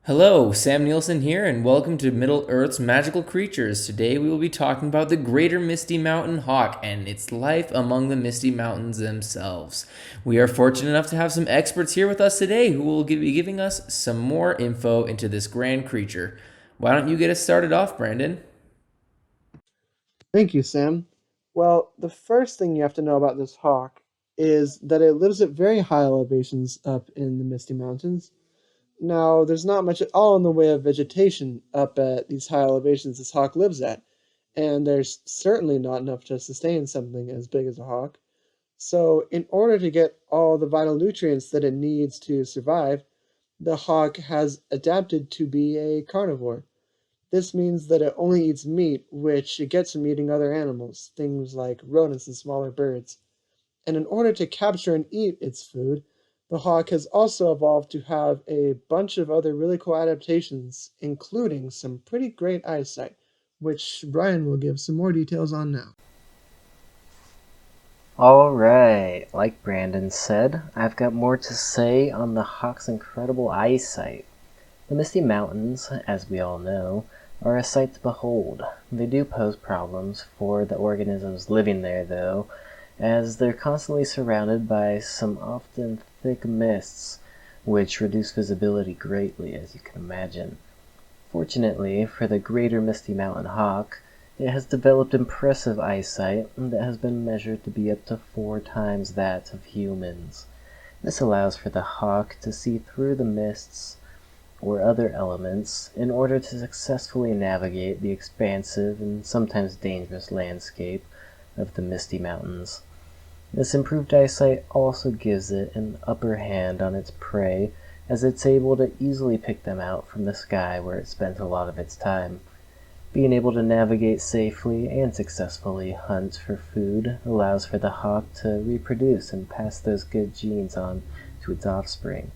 Hello, Sam Nielsen here, and welcome to Middle Earth's Magical Creatures. Today we will be talking about the Greater Misty Mountain Hawk and its life among the Misty Mountains themselves. We are fortunate enough to have some experts here with us today who will be giving us some more info into this grand creature. Why don't you get us started off, Brandon? Thank you, Sam. Well, the first thing you have to know about this hawk is that it lives at very high elevations up in the Misty Mountains. Now, there's not much at all in the way of vegetation up at these high elevations this hawk lives at, and there's certainly not enough to sustain something as big as a hawk. So, in order to get all the vital nutrients that it needs to survive, the hawk has adapted to be a carnivore. This means that it only eats meat, which it gets from eating other animals, things like rodents and smaller birds. And in order to capture and eat its food, the hawk has also evolved to have a bunch of other really cool adaptations, including some pretty great eyesight, which Brian will give some more details on now. Alright, like Brandon said, I've got more to say on the hawk's incredible eyesight. The Misty Mountains, as we all know, are a sight to behold. They do pose problems for the organisms living there, though, as they're constantly surrounded by some often thick mists, which reduce visibility greatly, as you can imagine. Fortunately for the greater Misty Mountain hawk, it has developed impressive eyesight that has been measured to be up to 4 times that of humans. This allows for the hawk to see through the mists or other elements in order to successfully navigate the expansive and sometimes dangerous landscape of the Misty Mountains. This improved eyesight also gives it an upper hand on its prey, as it's able to easily pick them out from the sky where it spends a lot of its time. Being able to navigate safely and successfully hunt for food allows for the hawk to reproduce and pass those good genes on to its offspring.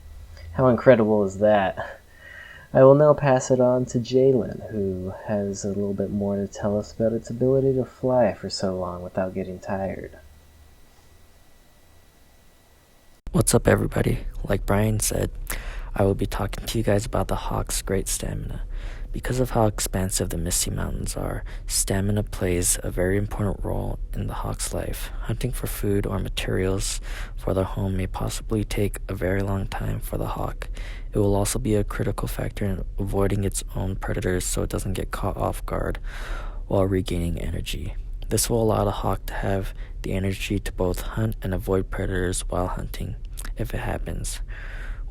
How incredible is that? I will now pass it on to Jalen, who has a little bit more to tell us about its ability to fly for so long without getting tired. What's up, everybody? Like Brian said, I will be talking to you guys about the hawk's great stamina. Because of how expansive the Misty Mountains are, stamina plays a very important role in the hawk's life. Hunting for food or materials for their home may possibly take a very long time for the hawk. It will also be a critical factor in avoiding its own predators so it doesn't get caught off guard while regaining energy. This will allow the hawk to have the energy to both hunt and avoid predators while hunting, if it happens.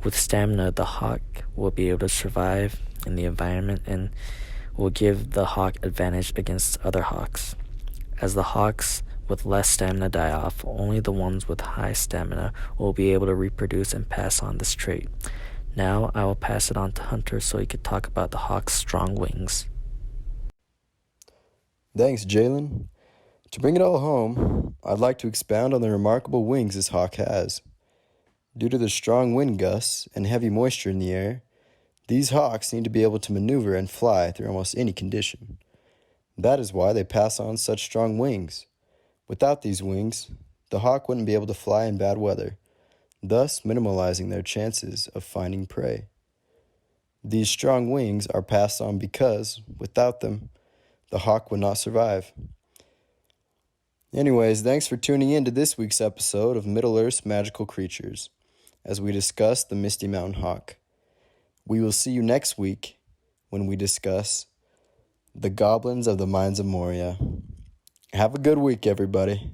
With stamina, the hawk will be able to survive in the environment and will give the hawk advantage against other hawks. As the hawks with less stamina die off, only the ones with high stamina will be able to reproduce and pass on this trait. Now I will pass it on to Hunter so he could talk about the hawk's strong wings. Thanks, Jalen. To bring it all home, I'd like to expound on the remarkable wings this hawk has. Due to the strong wind gusts and heavy moisture in the air, these hawks need to be able to maneuver and fly through almost any condition. That is why they pass on such strong wings. Without these wings, the hawk wouldn't be able to fly in bad weather, thus minimalizing their chances of finding prey. These strong wings are passed on because, without them, the hawk would not survive. Anyways, thanks for tuning in to this week's episode of Middle Earth's Magical Creatures, as we discuss the Misty Mountain Hawk. We will see you next week when we discuss the Goblins of the Mines of Moria. Have a good week, everybody.